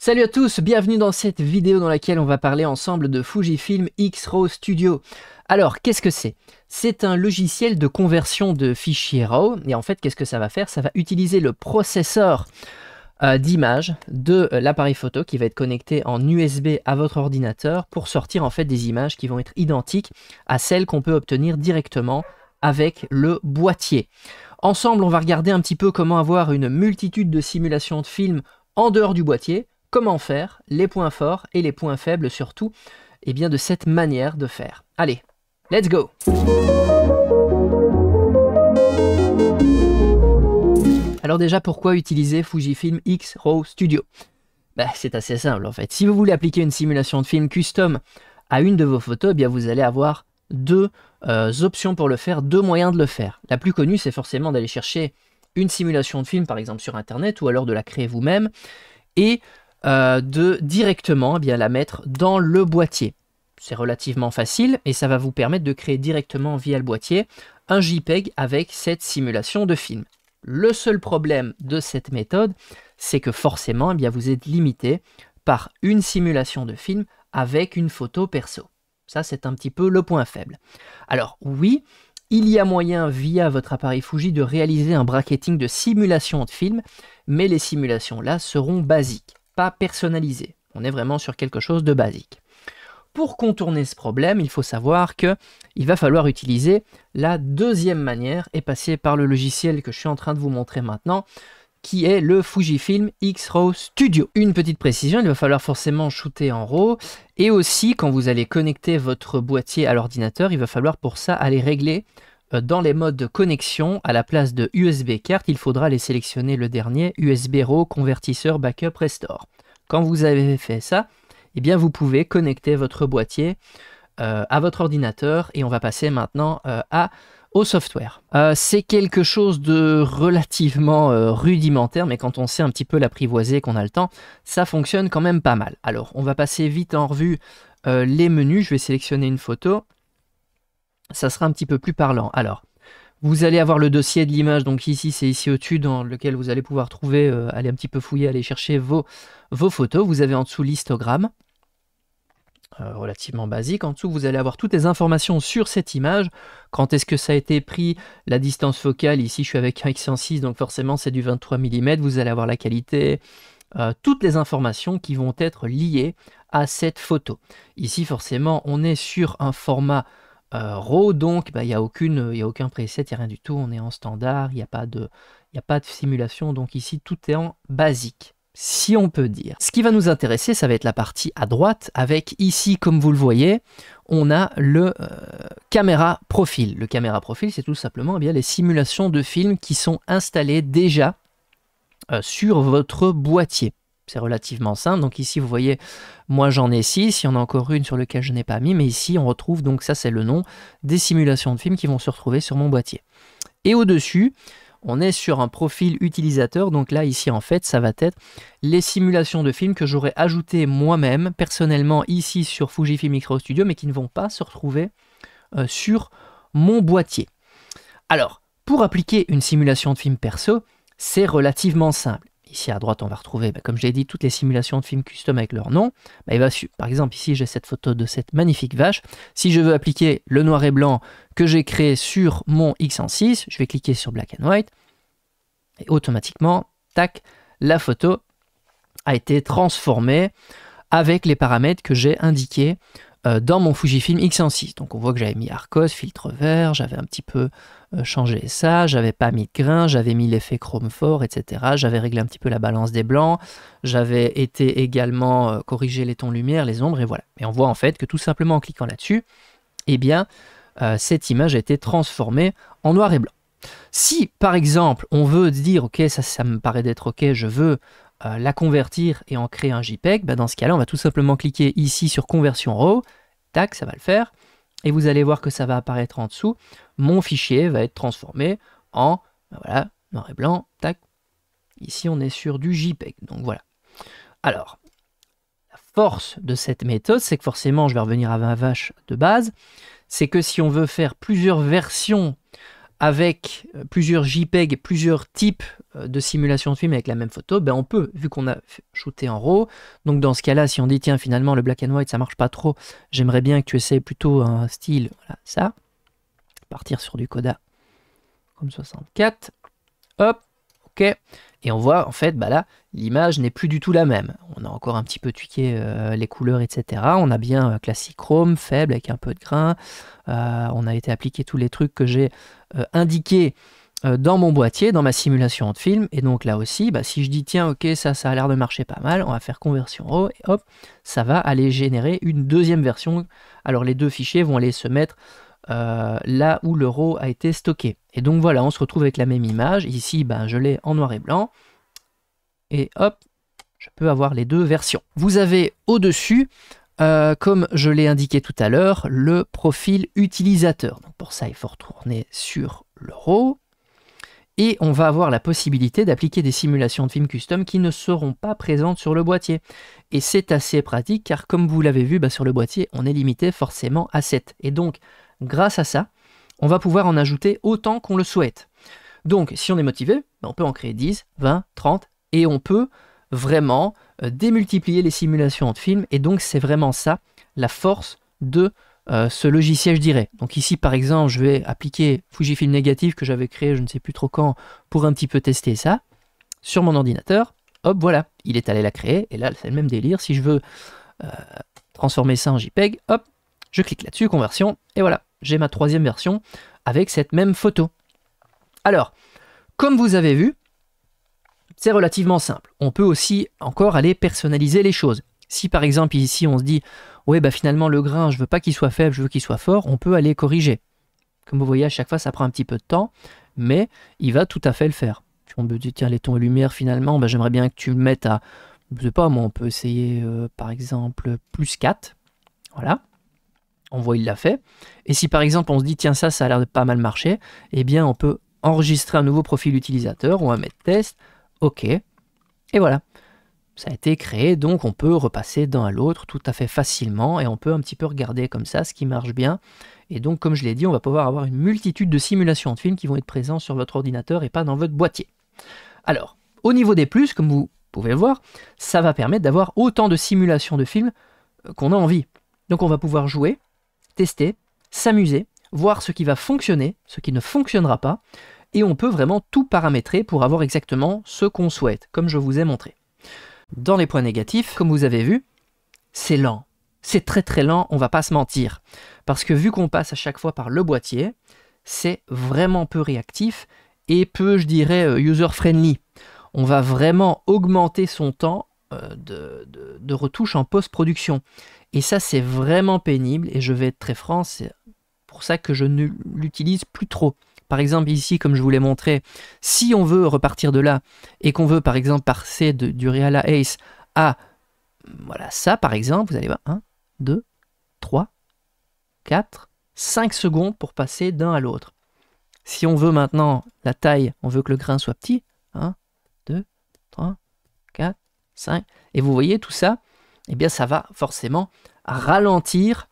Salut à tous, bienvenue dans cette vidéo dans laquelle on va parler ensemble de Fujifilm X-RAW Studio. Alors, qu'est-ce que c'est? C'est un logiciel de conversion de fichiers RAW, et en fait, qu'est-ce que ça va faire? Ça va utiliser le processeur d'image de l'appareil photo qui va être connecté en USB à votre ordinateur pour sortir en fait des images qui vont être identiques à celles qu'on peut obtenir directement avec le boîtier. Ensemble, on va regarder un petit peu comment avoir une multitude de simulations de films en dehors du boîtier, comment faire, les points forts et les points faibles surtout, et bien de cette manière de faire. Allez, let's go! Alors déjà, pourquoi utiliser Fujifilm X-RAW Studio? C'est assez simple en fait. Si vous voulez appliquer une simulation de film custom à une de vos photos, eh bien vous allez avoir deux options pour le faire, deux moyens de le faire. La plus connue, c'est forcément d'aller chercher une simulation de film, par exemple sur Internet, ou alors de la créer vous-même, et de directement la mettre dans le boîtier. C'est relativement facile, et ça va vous permettre de créer directement via le boîtier un JPEG avec cette simulation de film. Le seul problème de cette méthode, c'est que forcément, vous êtes limité par une simulation de film avec une photo perso. Ça, c'est un petit peu le point faible. Alors oui, il y a moyen via votre appareil Fuji de réaliser un bracketing de simulation de film, mais les simulations là seront basiques, pas personnalisées. On est vraiment sur quelque chose de basique. Pour contourner ce problème, il faut savoir qu'il va falloir utiliser la deuxième manière et passer par le logiciel que je suis en train de vous montrer maintenant, qui est le Fujifilm X-RAW Studio. Une petite précision, il va falloir forcément shooter en RAW, et aussi quand vous allez connecter votre boîtier à l'ordinateur, il va falloir pour ça aller régler dans les modes de connexion, à la place de USB carte, il faudra aller sélectionner le dernier, USB RAW, convertisseur, backup, restore. Quand vous avez fait ça, eh bien vous pouvez connecter votre boîtier à votre ordinateur, et on va passer maintenant au software. C'est quelque chose de relativement rudimentaire, mais quand on sait un petit peu l'apprivoiser, qu'on a le temps, ça fonctionne quand même pas mal. Alors, on va passer vite en revue les menus. Je vais sélectionner une photo. Ça sera un petit peu plus parlant. Alors, vous allez avoir le dossier de l'image, donc ici, c'est ici au-dessus, dans lequel vous allez pouvoir trouver, aller un petit peu fouiller, aller chercher vos photos. Vous avez en dessous l'histogramme. Relativement basique. En dessous, vous allez avoir toutes les informations sur cette image. Quand est-ce que ça a été pris, la distance focale, ici je suis avec un X106, donc forcément c'est du 23 mm, vous allez avoir la qualité, toutes les informations qui vont être liées à cette photo. Ici forcément on est sur un format RAW, donc il n'y a aucun preset, il n'y a rien du tout, on est en standard, il n'y a pas de simulation, donc ici tout est en basique, si on peut dire. Ce qui va nous intéresser, ça va être la partie à droite, avec ici, comme vous le voyez, on a le caméra profil. Le caméra profil, c'est tout simplement les simulations de films qui sont installées déjà sur votre boîtier. C'est relativement simple. Donc ici, vous voyez, moi j'en ai 6, il y en a encore une sur laquelle je n'ai pas mis, mais ici on retrouve, donc ça c'est le nom, des simulations de films qui vont se retrouver sur mon boîtier. Et au-dessus, on est sur un profil utilisateur, donc là ici en fait ça va être les simulations de films que j'aurais ajoutées moi-même personnellement ici sur Fujifilm X-RAW Studio, mais qui ne vont pas se retrouver sur mon boîtier. Alors, pour appliquer une simulation de film perso, c'est relativement simple. Ici à droite on va retrouver, comme je l'ai dit, toutes les simulations de films custom avec leur nom. Par exemple ici j'ai cette photo de cette magnifique vache. Si je veux appliquer le noir et blanc que j'ai créé sur mon X106, je vais cliquer sur Black and White, et automatiquement, tac, la photo a été transformée avec les paramètres que j'ai indiqués dans mon Fujifilm X106. Donc on voit que j'avais mis Arcos, filtre vert, j'avais un petit peu changé ça, j'avais pas mis de grain, j'avais mis l'effet chrome fort, etc. J'avais réglé un petit peu la balance des blancs, j'avais été également corriger les tons lumière, les ombres, et voilà. Et on voit en fait que tout simplement en cliquant là-dessus, eh bien, cette image a été transformée en noir et blanc. Si par exemple on veut dire ok, ça me paraît d'être ok, je veux la convertir et en créer un JPEG, dans ce cas-là, on va tout simplement cliquer ici sur conversion RAW, tac, ça va le faire, et vous allez voir que ça va apparaître en dessous. Mon fichier va être transformé en, voilà, noir et blanc, tac. Ici, on est sur du JPEG, donc voilà. Alors, la force de cette méthode, c'est que forcément, je vais revenir à ma vache de base, c'est que si on veut faire plusieurs versions avec plusieurs JPEG, plusieurs types de simulation de film avec la même photo, ben on peut, vu qu'on a shooté en RAW, donc dans ce cas-là, si on dit tiens finalement le black and white ça marche pas trop, j'aimerais bien que tu essaies plutôt un style, voilà ça, partir sur du Kodak comme 64, hop, ok, et on voit en fait, bah là, l'image n'est plus du tout la même. On a encore un petit peu tweaké les couleurs, etc. On a bien classique chrome, faible, avec un peu de grain. On a été appliquer tous les trucs que j'ai indiqués dans mon boîtier, dans ma simulation de film. Et donc là aussi, bah, si je dis, tiens, ok, ça a l'air de marcher pas mal, on va faire conversion RAW, et hop, ça va aller générer une deuxième version. Alors les deux fichiers vont aller se mettre là où le RAW a été stocké. Et donc voilà, on se retrouve avec la même image. Ici, ben, je l'ai en noir et blanc. Et hop, je peux avoir les deux versions. Vous avez au-dessus, comme je l'ai indiqué tout à l'heure, le profil utilisateur. Donc pour ça, il faut retourner sur le RAW. Et on va avoir la possibilité d'appliquer des simulations de films custom qui ne seront pas présentes sur le boîtier. Et c'est assez pratique car comme vous l'avez vu, bah, sur le boîtier, on est limité forcément à 7. Et donc, grâce à ça, on va pouvoir en ajouter autant qu'on le souhaite. Donc, si on est motivé, on peut en créer 10, 20, 30, et on peut vraiment démultiplier les simulations de films. Et donc, c'est vraiment ça, la force de ce logiciel, je dirais. Donc ici, par exemple, je vais appliquer Fujifilm Négatif que j'avais créé, je ne sais plus trop quand, pour un petit peu tester ça, sur mon ordinateur. Hop, voilà, il est allé la créer, et là, c'est le même délire. Si je veux transformer ça en JPEG, hop, je clique là-dessus, conversion, et voilà, j'ai ma troisième version avec cette même photo. Alors, comme vous avez vu, c'est relativement simple. On peut aussi encore aller personnaliser les choses. Si par exemple ici on se dit ouais bah finalement le grain je veux pas qu'il soit faible, je veux qu'il soit fort, on peut aller corriger. Comme vous voyez à chaque fois ça prend un petit peu de temps, mais il va tout à fait le faire. Si on me dit tiens les tons et lumière finalement, bah, j'aimerais bien que tu le mettes à, je sais pas moi on peut essayer par exemple plus 4, voilà. On voit il l'a fait. Et si par exemple on se dit tiens ça a l'air de pas mal marcher, eh bien on peut enregistrer un nouveau profil utilisateur, on va mettre test, ok, et voilà. Ça a été créé, donc on peut repasser d'un à l'autre tout à fait facilement et on peut un petit peu regarder comme ça ce qui marche bien. Et donc, comme je l'ai dit, on va pouvoir avoir une multitude de simulations de films qui vont être présents sur votre ordinateur et pas dans votre boîtier. Alors, au niveau des plus, comme vous pouvez le voir, ça va permettre d'avoir autant de simulations de films qu'on a envie. Donc on va pouvoir jouer, tester, s'amuser, voir ce qui va fonctionner, ce qui ne fonctionnera pas, et on peut vraiment tout paramétrer pour avoir exactement ce qu'on souhaite, comme je vous ai montré. Dans les points négatifs, comme vous avez vu, c'est lent. C'est très très lent, on va pas se mentir. Parce que vu qu'on passe à chaque fois par le boîtier, c'est vraiment peu réactif et peu, je dirais, user-friendly. On va vraiment augmenter son temps de retouche en post-production. Et ça, c'est vraiment pénible et je vais être très franc, c'est pour ça que je ne l'utilise plus trop. Par exemple ici, comme je vous l'ai montré, si on veut repartir de là et qu'on veut par exemple passer du Reala Ace à voilà ça par exemple, vous allez voir 1, 2, 3, 4, 5 secondes pour passer d'un à l'autre. Si on veut maintenant la taille, on veut que le grain soit petit, 1, 2, 3, 4, 5, et vous voyez tout ça, eh bien ça va forcément ralentir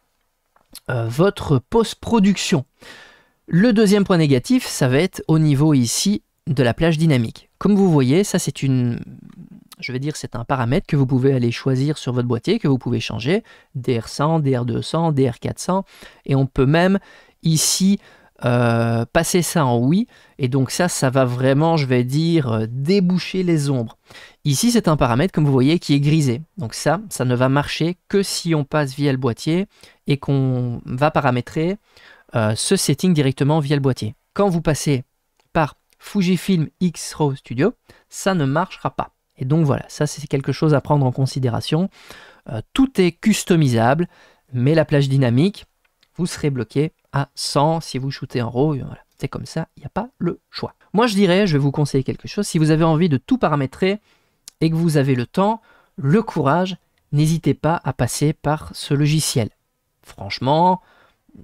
votre post-production. Le deuxième point négatif, ça va être au niveau ici de la plage dynamique. Comme vous voyez, ça c'est c'est un paramètre que vous pouvez aller choisir sur votre boîtier, que vous pouvez changer, DR100, DR200, DR400, et on peut même ici passer ça en oui, et donc ça va vraiment, déboucher les ombres. Ici c'est un paramètre, comme vous voyez, qui est grisé, donc ça ne va marcher que si on passe via le boîtier et qu'on va paramétrer ce setting directement via le boîtier. Quand vous passez par Fujifilm X-RAW Studio, ça ne marchera pas. Et donc voilà, ça c'est quelque chose à prendre en considération. Tout est customisable, mais la plage dynamique, vous serez bloqué à 100 si vous shootez en RAW. Voilà, c'est comme ça, il n'y a pas le choix. Moi je vais vous conseiller quelque chose. Si vous avez envie de tout paramétrer et que vous avez le temps, le courage, n'hésitez pas à passer par ce logiciel. Franchement,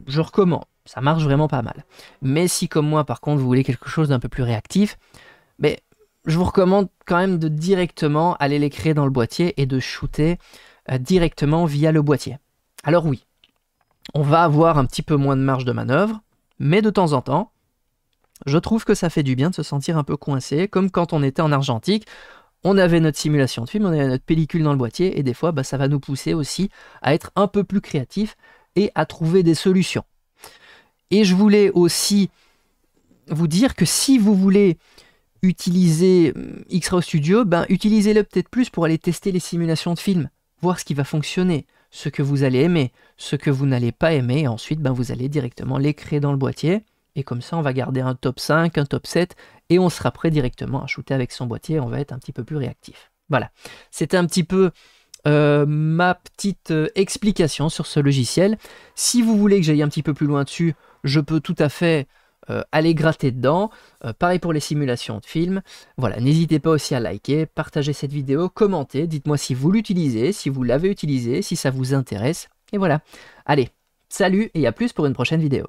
je recommande. Ça marche vraiment pas mal. Mais si comme moi par contre vous voulez quelque chose d'un peu plus réactif, je vous recommande quand même de directement aller les créer dans le boîtier et de shooter directement via le boîtier. Alors oui, on va avoir un petit peu moins de marge de manœuvre, mais de temps en temps, Je trouve que ça fait du bien de se sentir un peu coincé, comme quand on était en argentique, on avait notre simulation de film, on avait notre pellicule dans le boîtier, et des fois, ça va nous pousser aussi à être un peu plus créatif et à trouver des solutions. Et je voulais aussi vous dire que si vous voulez utiliser X-Ray Studio, utilisez-le peut-être plus pour aller tester les simulations de films, voir ce qui va fonctionner, ce que vous allez aimer, ce que vous n'allez pas aimer, et ensuite vous allez directement les créer dans le boîtier, et comme ça on va garder un top 5, un top 7, et on sera prêt directement à shooter avec son boîtier, on va être un petit peu plus réactif. Voilà, c'était un petit peu ma petite explication sur ce logiciel. Si vous voulez que j'aille un petit peu plus loin dessus, je peux tout à fait aller gratter dedans. Pareil pour les simulations de films. Voilà, n'hésitez pas aussi à liker, partager cette vidéo, commenter, dites-moi si vous l'utilisez, si vous l'avez utilisé, si ça vous intéresse. Et voilà. Allez, salut et à plus pour une prochaine vidéo.